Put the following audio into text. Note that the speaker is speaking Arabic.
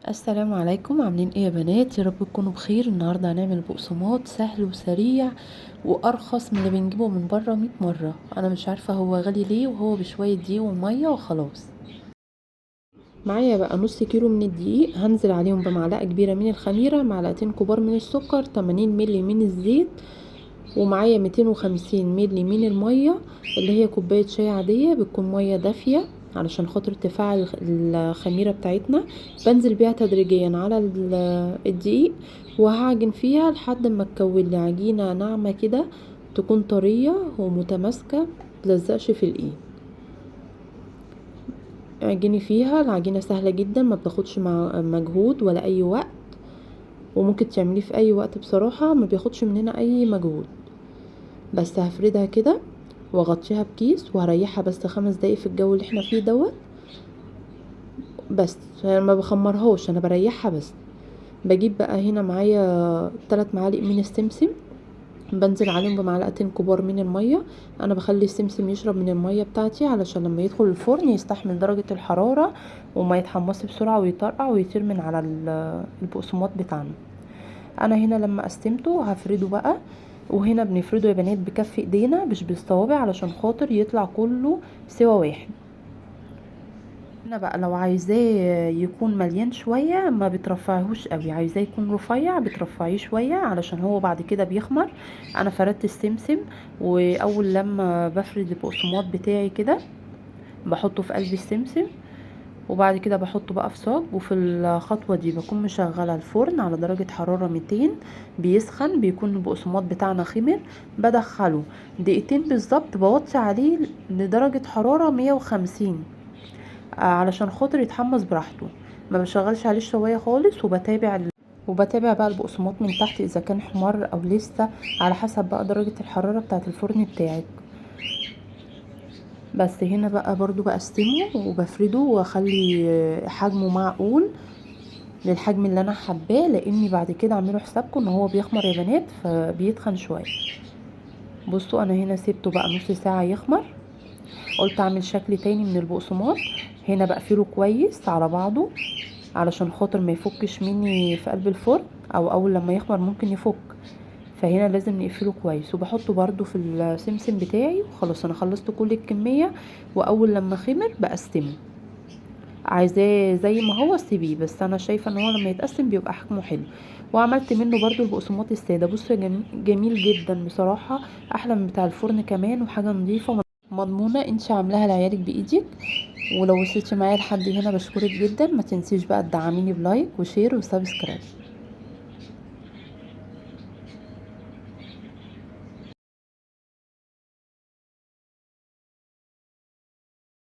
السلام عليكم، عاملين ايه يا بنات؟ يا رب تكونوا بخير. النهارده هنعمل بقسماط سهل وسريع وارخص من اللي بنجيبه من بره 100 مره. انا مش عارفه هو غالي ليه، وهو بشويه دقيق وميه وخلاص. معايا بقى نص كيلو من الدقيق، هنزل عليهم بمعلقه كبيره من الخميره، معلقتين كبار من السكر، 80 ملي من الزيت، ومعايا 250 ملي من الميه اللي هي كوبايه شاي عاديه، بتكون ميه دافيه علشان خاطر تفاعل الخميره بتاعتنا. بنزل بيها تدريجيا على الدقيق، وهعجن فيها لحد ما تكون لي عجينه ناعمه كده، تكون طريه ومتماسكه متلزقش في الايد. اعجني فيها. العجينه سهله جدا، ما بتاخدش مع مجهود ولا اي وقت، وممكن تعمليه في اي وقت بصراحه، ما بياخدش مننا اي مجهود. بس هفردها كده واغطيها بكيس وهريحها بس 5 دقايق في الجو اللي احنا فيه دوت. بس ما بخمرهاش، انا بريحها بس. بجيب بقى هنا معايا 3 معالق من السمسم، بنزل عليهم بمعلقتين كبار من الميه. انا بخلي السمسم يشرب من الميه بتاعتي علشان لما يدخل الفرن يستحمل درجه الحراره، وما يتحمصش بسرعه ويطرقع ويطير من على البقسماط بتاعنا. انا هنا لما قسمته هفرده بقى، وهنا بنفرده يا بنات بكف ايدينا مش بالصوابع علشان خاطر يطلع كله سوا واحد. هنا بقى لو عايزاه يكون مليان شوية ما بترفعهوش قوي، عايزاه يكون رفيع بترفعيه شوية علشان هو بعد كده بيخمر. انا فردت السمسم، واول لما بفرد البقسماط بتاعي كده بحطه في قلب السمسم، وبعد كده بحطه بقى في صاج. وفي الخطوة دي بكون مشغلة الفرن على درجة حرارة 200، بيسخن، بيكون البقسماط بتاعنا خمر. بدخله دقيقتين بالظبط، بوطي عليه لدرجة حرارة 150 علشان خاطر يتحمص براحته. ما بشغلش عليه الشواية خالص، وبتابع بقى البقسماط من تحت اذا كان حمر او لسه، على حسب بقى درجة الحرارة بتاعة الفرن بتاعك. بس هنا بقى برضو بقسمه وبفرده واخلي حجمه معقول للحجم اللي انا حباه، لاني بعد كده اعملوا حسابكم ان هو بيخمر يا بنات فبيتخن شويه. بصوا انا هنا سيبته بقى نص ساعه يخمر، قلت اعمل شكل تاني من البقسماط. هنا بقفله كويس على بعضه علشان خاطر ما يفكش مني في قلب الفرن، او اول لما يخمر ممكن يفك، فهنا لازم نقفله كويس. وبحطه برضو في السمسم بتاعي، وخلاص انا خلصت كل الكميه. واول لما خمر بقسمه، عايزاه زي ما هو سيبيه، بس انا شايفه ان هو لما يتقسم بيبقى حجمه حلو. وعملت منه برضو البقسماط الساده. بصوا جميل جدا بصراحه، احلى من بتاع الفرن كمان، وحاجه نظيفه مضمونه انت عاملاها لعيالك بايدك. ولو وصلتي معايا لحد هنا بشكرك جدا، ما تنسيش بقى تدعميني بلايك وشير وسبسكرايب.